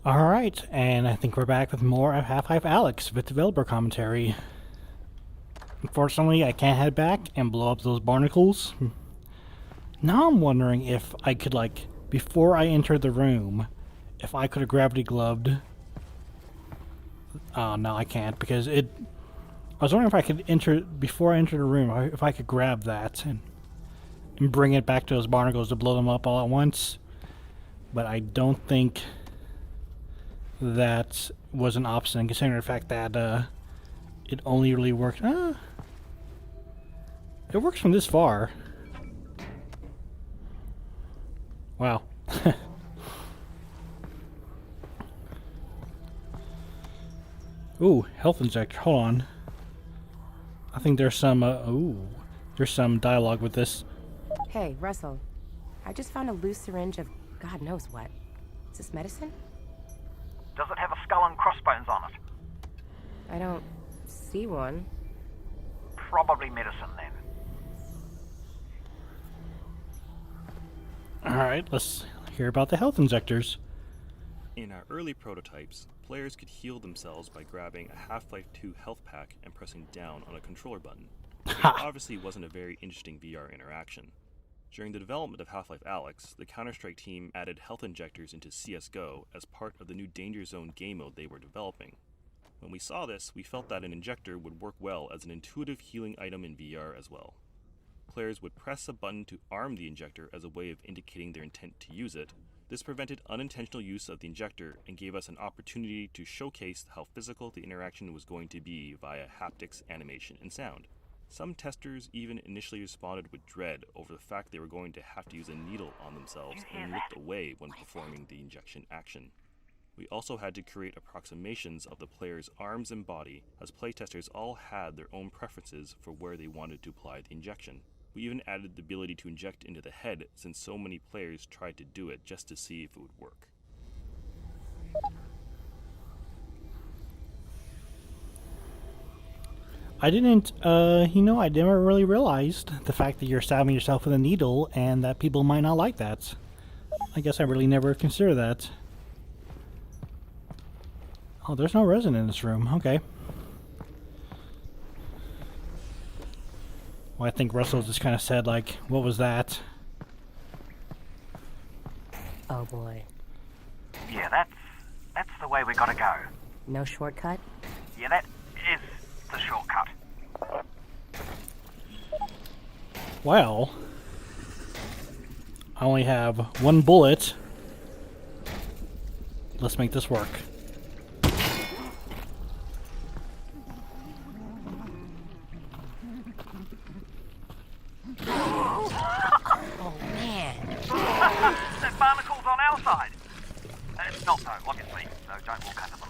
Alright, and I think we're back with more of Half-Life Alyx with developer commentary. Unfortunately, I can't head back and blow up those barnacles. Now I'm wondering if I could, before I entered the room, if I could have gravity gloved. Oh, no, I can't, because I was wondering if I could enter, before I entered the room, if I could grab that and bring it back to those barnacles to blow them up all at once. But I don't think that was an option, considering the fact that it only really works. It works from this far. Wow. Ooh, health injector. Hold on. I think there's some. There's some dialogue with this. Hey, Russell. I just found a loose syringe of God knows what. Is this medicine? Does it have a skull and crossbones on it? I don't see one. Probably medicine then. Alright, let's hear about the health injectors. In our early prototypes, players could heal themselves by grabbing a Half-Life 2 health pack and pressing down on a controller button. It obviously wasn't a very interesting VR interaction. During the development of Half-Life Alyx, the Counter-Strike team added health injectors into CSGO as part of the new Danger Zone game mode they were developing. When we saw this, we felt that an injector would work well as an intuitive healing item in VR as well. Players would press a button to arm the injector as a way of indicating their intent to use it. This prevented unintentional use of the injector and gave us an opportunity to showcase how physical the interaction was going to be via haptics, animation, and sound. Some testers even initially responded with dread over the fact they were going to have to use a needle on themselves and looked away when performing the injection action. We also had to create approximations of the player's arms and body, as playtesters all had their own preferences for where they wanted to apply the injection. We even added the ability to inject into the head, since so many players tried to do it just to see if it would work. I never really realized the fact that you're stabbing yourself with a needle and that people might not like that. I guess I really never considered that. Oh, there's no resin in this room. Okay. Well, I think Russell just kind of said, what was that? Oh boy. Yeah, that's the way we gotta go. No shortcut? Yeah, that is the shortcut. Well, I only have one bullet. Let's make this work. Oh man. The barnacle's on our side. It's not though, obviously, so don't walk under them.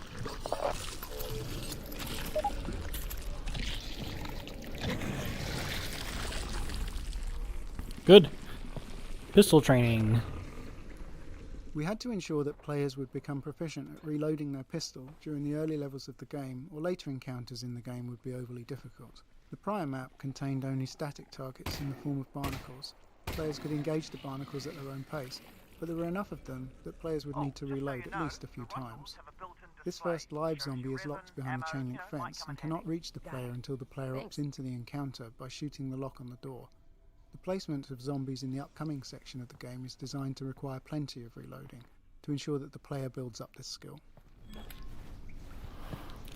Good. Pistol training. We had to ensure that players would become proficient at reloading their pistol during the early levels of the game, or later encounters in the game would be overly difficult. The prior map contained only static targets in the form of barnacles. Players could engage the barnacles at their own pace, but there were enough of them that players would need to reload at least a few times. This first live zombie is locked behind the chain link fence and cannot reach the player until the player opts into the encounter by shooting the lock on the door. The placement of zombies in the upcoming section of the game is designed to require plenty of reloading, to ensure that the player builds up this skill.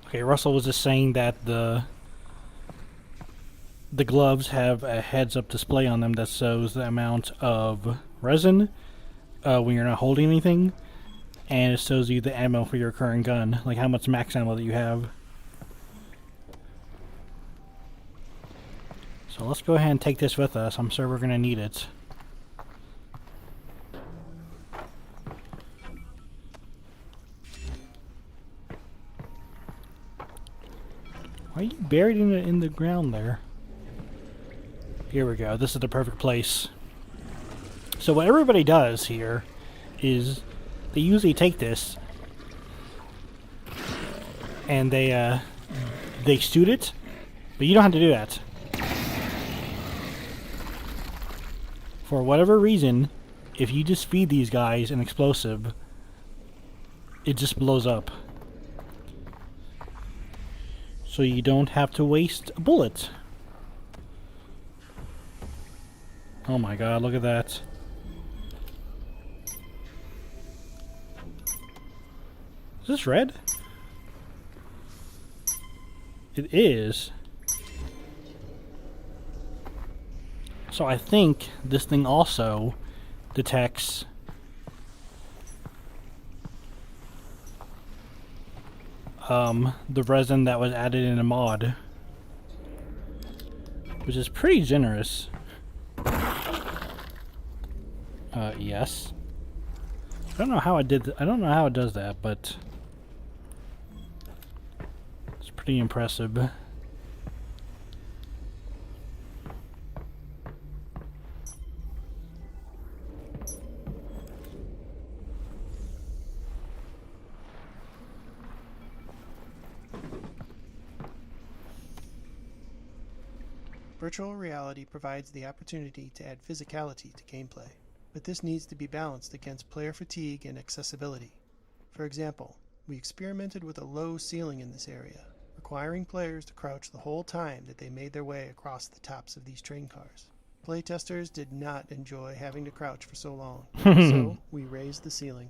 Okay, Russell was just saying that the gloves have a heads-up display on them that shows the amount of resin when you're not holding anything, and it shows you the ammo for your current gun, like how much max ammo that you have. So let's go ahead and take this with us. I'm sure we're going to need it. Why are you buried in the ground there? Here we go. This is the perfect place. So what everybody does here is they usually take this and they shoot it, but you don't have to do that. For whatever reason, if you just feed these guys an explosive, it just blows up. So you don't have to waste a bullet. Oh my god, look at that. Is this red? It is. So I think this thing also detects the resin that was added in a mod, which is pretty generous. Yes. I don't know how I did. I don't know how it does that, but it's pretty impressive. Virtual reality provides the opportunity to add physicality to gameplay, but this needs to be balanced against player fatigue and accessibility. For example, we experimented with a low ceiling in this area, requiring players to crouch the whole time that they made their way across the tops of these train cars. Playtesters did not enjoy having to crouch for so long, so we raised the ceiling.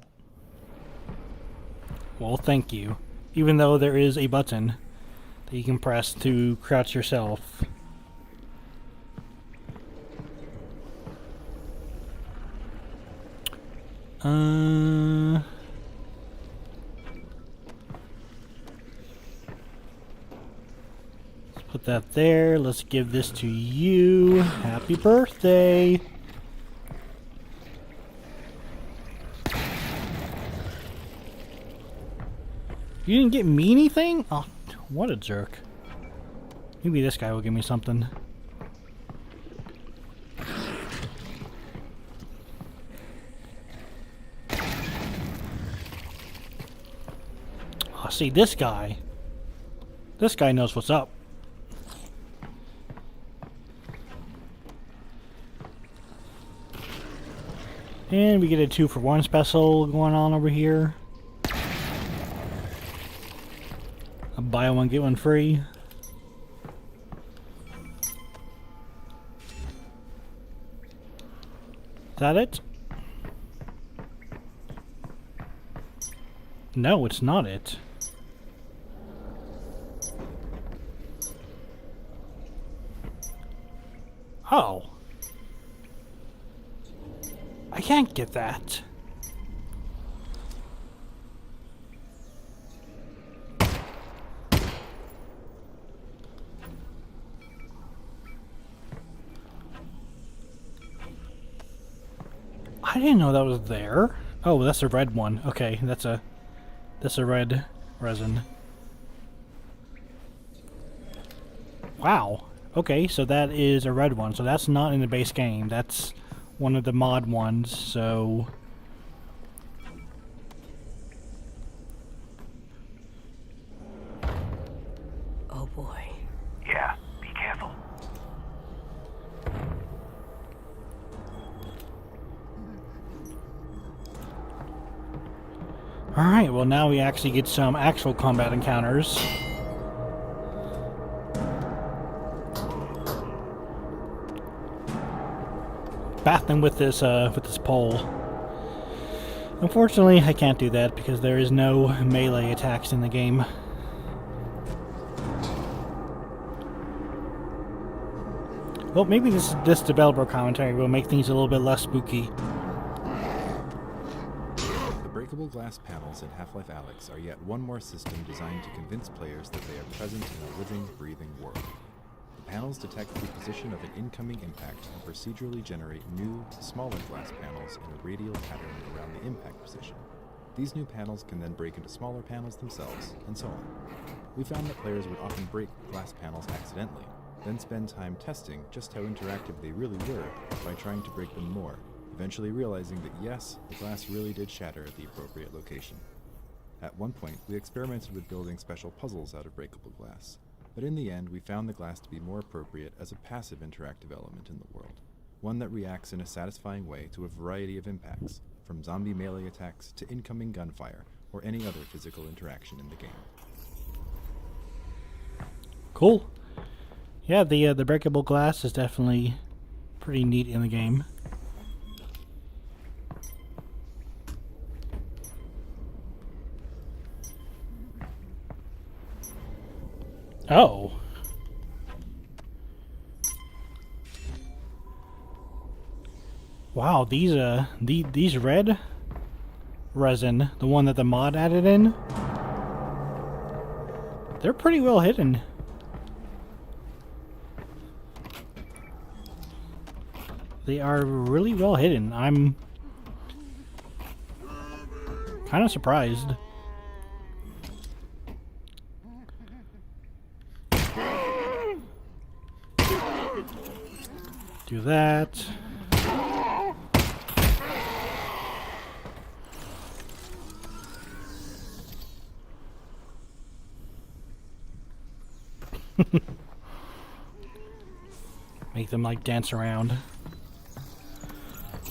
Well, thank you. Even though there is a button that you can press to crouch yourself. Let's put that there. Let's give this to you. Happy birthday. You didn't get me anything? Oh, what a jerk. Maybe this guy will give me something. Oh, see, this guy knows what's up. And we get a 2-for-1 special going on over here. A buy one, get one free. Is that it? No, it's not it. Oh. I can't get that. I didn't know that was there. Oh, that's a red one. Okay, that's a red resin. Wow. Okay, so that is a red one. So that's not in the base game. That's one of the mod ones, so... Oh boy. Yeah, be careful. Alright, well now we actually get some actual combat encounters. Battling with this pole. Unfortunately, I can't do that because there is no melee attacks in the game. Well, maybe this developer commentary will make things a little bit less spooky. The breakable glass panels in Half-Life Alyx are yet one more system designed to convince players that they are present in a living, breathing world. The panels detect the position of an incoming impact and procedurally generate new, smaller glass panels in a radial pattern around the impact position. These new panels can then break into smaller panels themselves, and so on. We found that players would often break glass panels accidentally, then spend time testing just how interactive they really were by trying to break them more, eventually realizing that yes, the glass really did shatter at the appropriate location. At one point, we experimented with building special puzzles out of breakable glass, but in the end we found the glass to be more appropriate as a passive interactive element in the world, one that reacts in a satisfying way to a variety of impacts, from zombie melee attacks to incoming gunfire, or any other physical interaction in the game. Cool. Yeah, the breakable glass is definitely pretty neat in the game. Oh. Wow, these red resin, the one that the mod added in, they're pretty well hidden. They are really well hidden. I'm kind of surprised. Do that. Make them like dance around.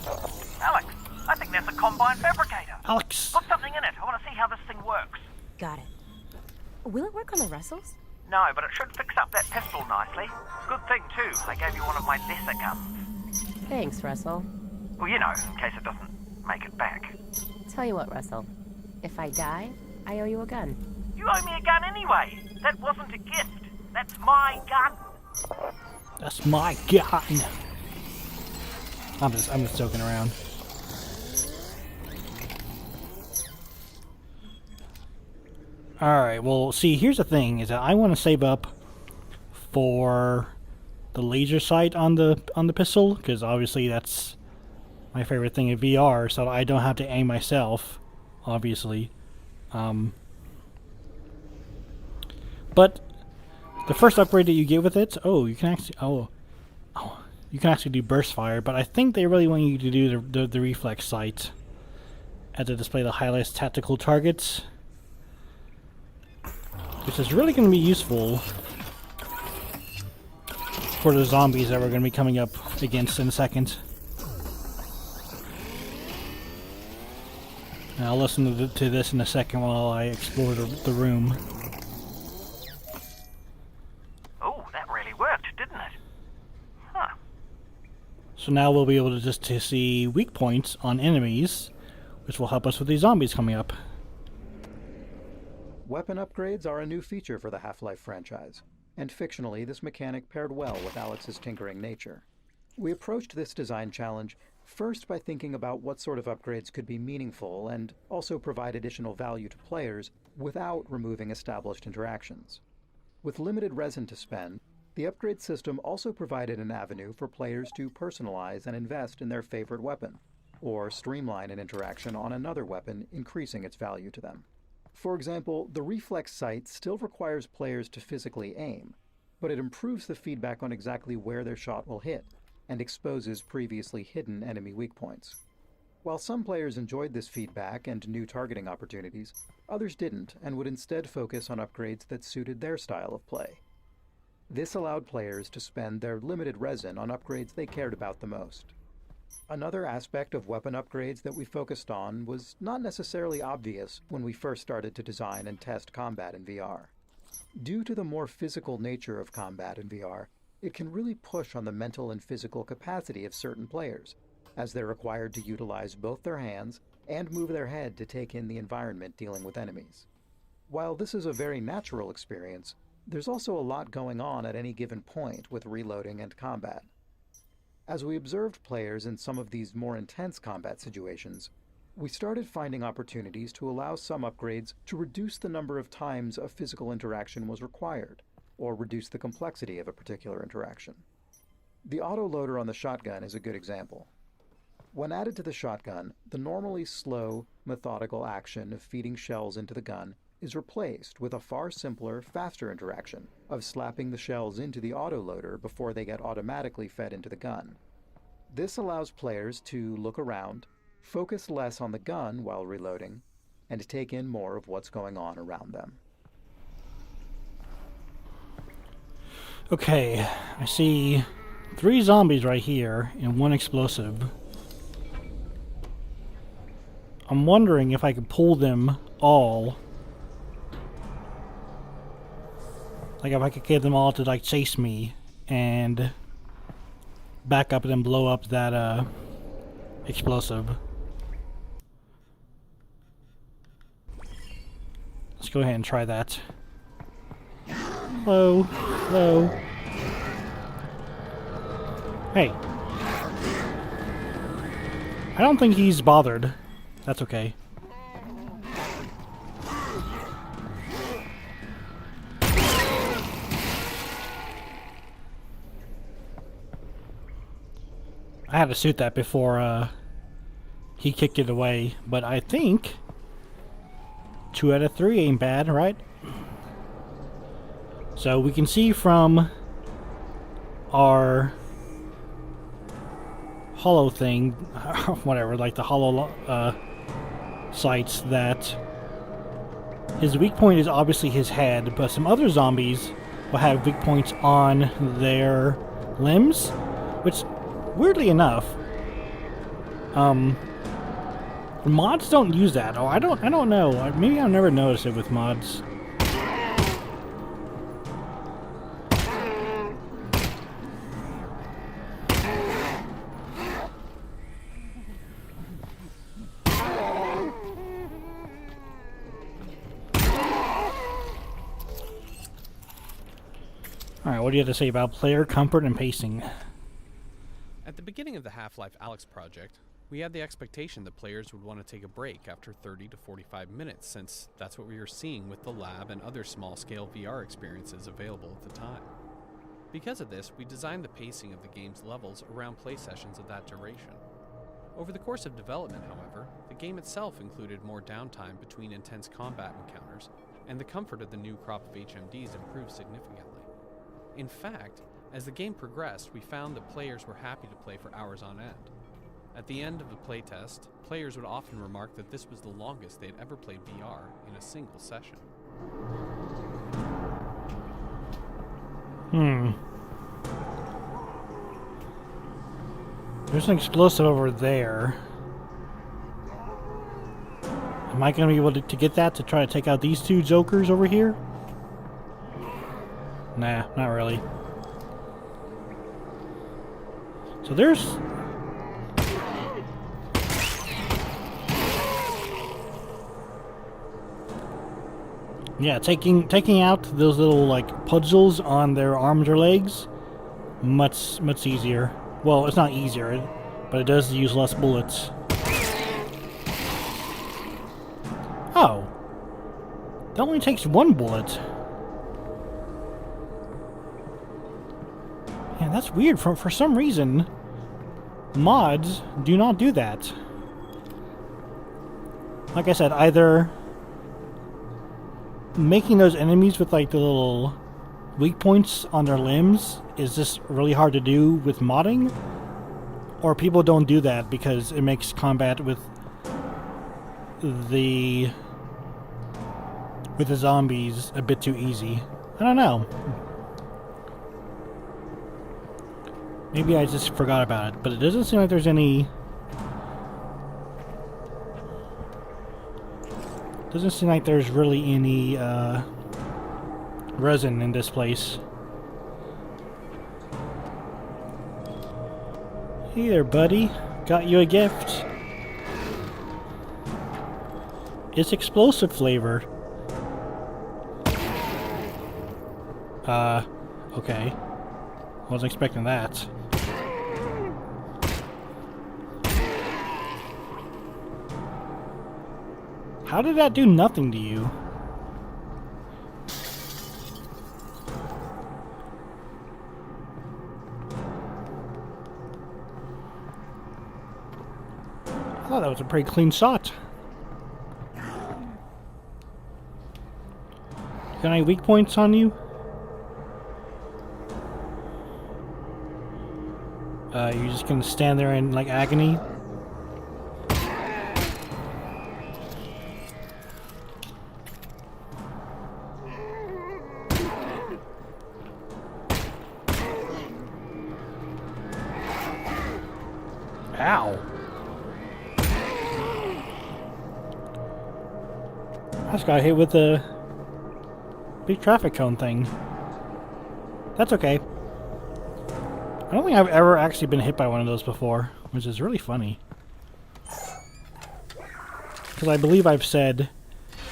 Alyx, I think there's a combine fabricator. Alyx! Put something in it. I want to see how this thing works. Got it. Will it work on the Russells? No, but it should fix up that pistol nicely. Good thing, too. I gave you one of my lesser guns. Thanks, Russell. Well, you know, in case it doesn't make it back. Tell you what, Russell. If I die, I owe you a gun. You owe me a gun anyway. That wasn't a gift. That's my gun. That's my gun. I'm just joking around. Alright, well, see, here's the thing, is that I want to save up for the laser sight on the pistol, because obviously that's my favorite thing in VR, so I don't have to aim myself, obviously. But the first upgrade that you get with it, you can actually, you can actually do burst fire, but I think they really want you to do the reflex sight at the display the highlights tactical targets, which is really going to be useful for the zombies that we're going to be coming up against in a second. And I'll listen to this in a second while I explore the room. Oh, that really worked, didn't it? Huh. So now we'll be able to see weak points on enemies, which will help us with these zombies coming up. Weapon upgrades are a new feature for the Half-Life franchise, and fictionally this mechanic paired well with Alyx's tinkering nature. We approached this design challenge first by thinking about what sort of upgrades could be meaningful and also provide additional value to players without removing established interactions. With limited resin to spend, the upgrade system also provided an avenue for players to personalize and invest in their favorite weapon, or streamline an interaction on another weapon, increasing its value to them. For example, the reflex sight still requires players to physically aim, but it improves the feedback on exactly where their shot will hit, and exposes previously hidden enemy weak points. While some players enjoyed this feedback and new targeting opportunities, others didn't and would instead focus on upgrades that suited their style of play. This allowed players to spend their limited resin on upgrades they cared about the most. Another aspect of weapon upgrades that we focused on was not necessarily obvious when we first started to design and test combat in VR. Due to the more physical nature of combat in VR, it can really push on the mental and physical capacity of certain players, as they're required to utilize both their hands and move their head to take in the environment dealing with enemies. While this is a very natural experience, there's also a lot going on at any given point with reloading and combat. As we observed players in some of these more intense combat situations, we started finding opportunities to allow some upgrades to reduce the number of times a physical interaction was required, or reduce the complexity of a particular interaction. The autoloader on the shotgun is a good example. When added to the shotgun, the normally slow, methodical action of feeding shells into the gun is replaced with a far simpler, faster interaction of slapping the shells into the autoloader before they get automatically fed into the gun. This allows players to look around, focus less on the gun while reloading, and take in more of what's going on around them. Okay, I see 3 zombies right here and 1 explosive. I'm wondering if I could pull them all. Like if I could get them all to like chase me and back up and then blow up that explosive. Let's go ahead and try that. Hello. Hello. Hey. I don't think he's bothered. That's okay. I had to shoot that before he kicked it away, but I think 2 out of 3 ain't bad, right? So we can see from our hollow thing, whatever, like the hollow sights, that his weak point is obviously his head, but some other zombies will have weak points on their limbs, which, weirdly enough, mods don't use that. Oh, I don't know. Maybe I've never noticed it with mods. Alright, what do you have to say about player comfort and pacing? At the beginning of the Half-Life Alyx project, we had the expectation that players would want to take a break after 30 to 45 minutes, since that's what we were seeing with the lab and other small-scale VR experiences available at the time. Because of this, we designed the pacing of the game's levels around play sessions of that duration. Over the course of development, however, the game itself included more downtime between intense combat encounters, and the comfort of the new crop of HMDs improved significantly. In fact, as the game progressed, we found that players were happy to play for hours on end. At the end of the playtest, players would often remark that this was the longest they'd ever played VR in a single session. There's an explosive over there. Am I going to be able to get that to try to take out these 2 jokers over here? Nah, not really. So there's... yeah, taking out those little like puzzles on their arms or legs, much easier. Well, it's not easier, but it does use less bullets. Oh, that only takes 1 bullet. Yeah, that's weird. For some reason, mods do not do that. Like I said, either making those enemies with like the little weak points on their limbs is just really hard to do with modding, or people don't do that because it makes combat with the zombies a bit too easy. I don't know. Maybe I just forgot about it, but it doesn't seem like there's any... doesn't seem like there's really any resin in this place. Hey there, buddy. Got you a gift. It's explosive flavored. Okay. Wasn't expecting that. How did that do nothing to you? I thought that was a pretty clean shot. Got any weak points on you? You're just gonna stand there in like agony? Ow. I just got hit with a big traffic cone thing. That's okay. I don't think I've ever actually been hit by one of those before, which is really funny. Because I believe I've said,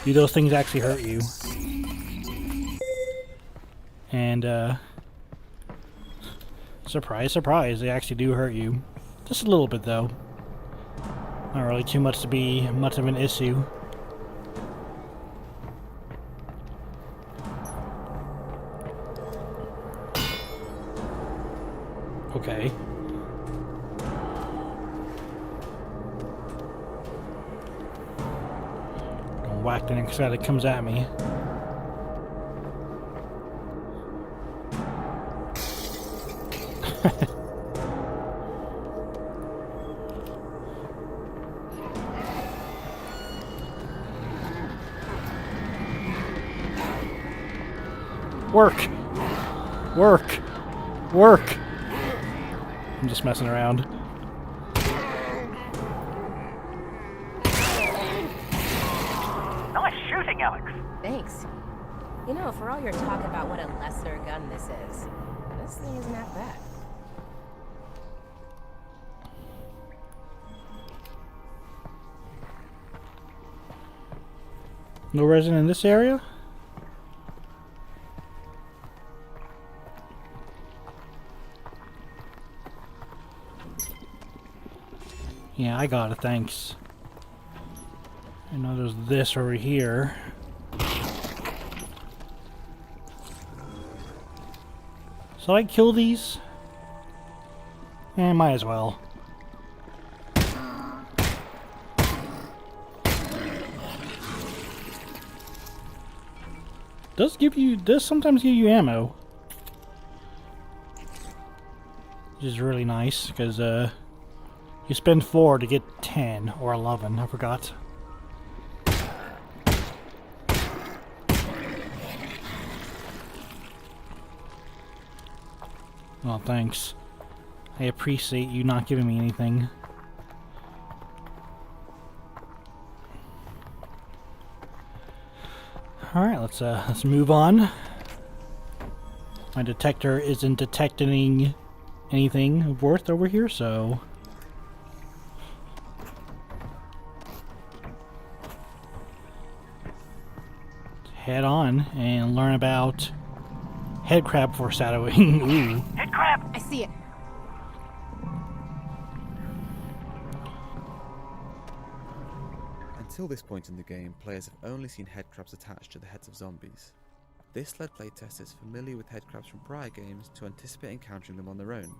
do those things actually hurt you? And, surprise, surprise, they actually do hurt you. Just a little bit, though. Not really too much to be much of an issue. Okay. Gonna whack the next guy that comes at me. Work! Work! Work! I'm just messing around. Nice shooting, Alyx. Thanks. You know, for all your talk about what a lesser gun this is, this thing isn't that bad. No resin in this area? Yeah, I got it, thanks. I know there's this over here. So I kill these? Eh, might as well. Does sometimes give you ammo. Which is really nice, because you spend 4 to get 10 or 11, I forgot. Oh, thanks. I appreciate you not giving me anything. Alright, let's move on. My detector isn't detecting anything of worth over here, so let's head on and learn about head crab foreshadowing. Ooh. Head crab! I see it. Until this point in the game, players have only seen headcrabs attached to the heads of zombies. This led playtesters familiar with headcrabs from prior games to anticipate encountering them on their own.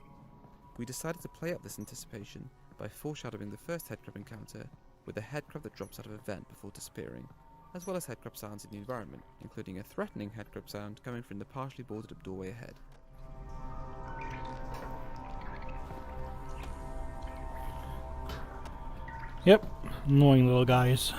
We decided to play up this anticipation by foreshadowing the first headcrab encounter with a headcrab that drops out of a vent before disappearing, as well as headcrab sounds in the environment, including a threatening headcrab sound coming from the partially boarded up doorway ahead. Yep, annoying little guys.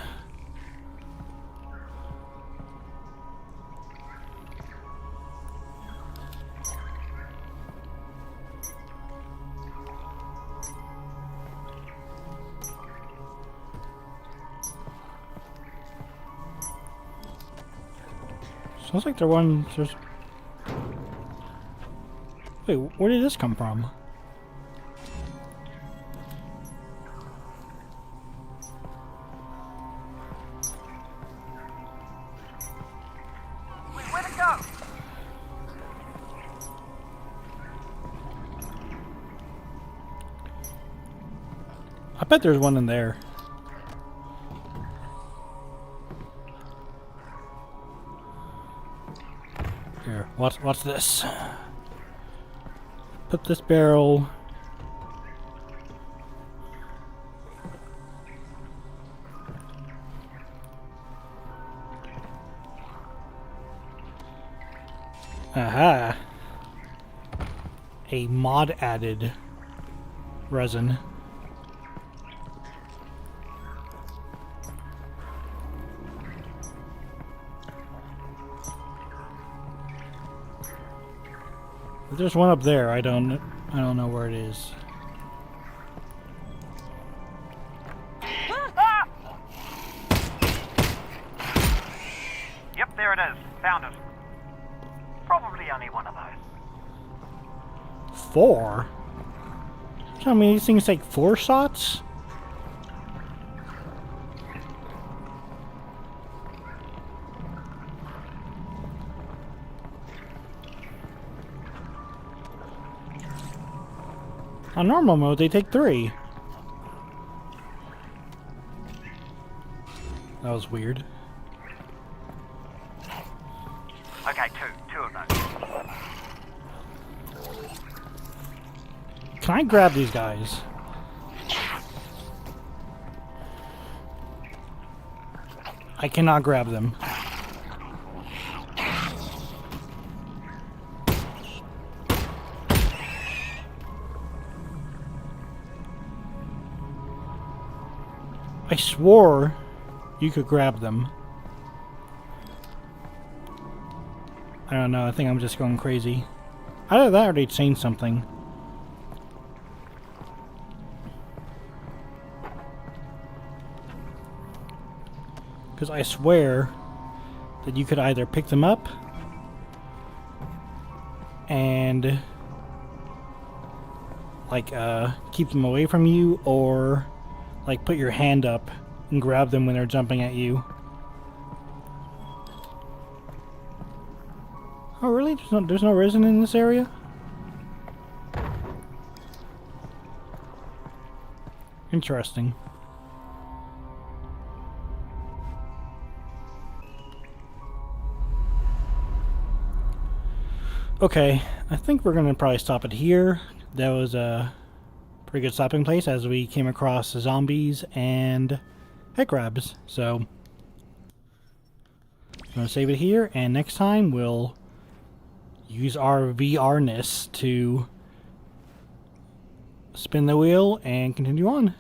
Sounds like there's... Wait, where did this come from? Where'd it go? I bet there's one in there. Here, watch this. Put this barrel. Aha. A mod added resin. There's one up there. I don't know where it is. Found us. Probably only one of those. 4? I mean, these things take 4 shots? On normal mode, they take 3. That was weird. Okay, two of those. Can I grab these guys? I cannot grab them. I swore you could grab them. I don't know, I think I'm just going crazy. Either that or they changed something. Because I swear that you could either pick them up and like keep them away from you, or like put your hand up and grab them when they're jumping at you. Oh really? There's no resin in this area? Interesting. Okay, I think we're gonna probably stop it here. That was a pretty good stopping place as we came across the zombies and head crabs. So I'm gonna save it here, and next time we'll use our VR-ness to spin the wheel and continue on.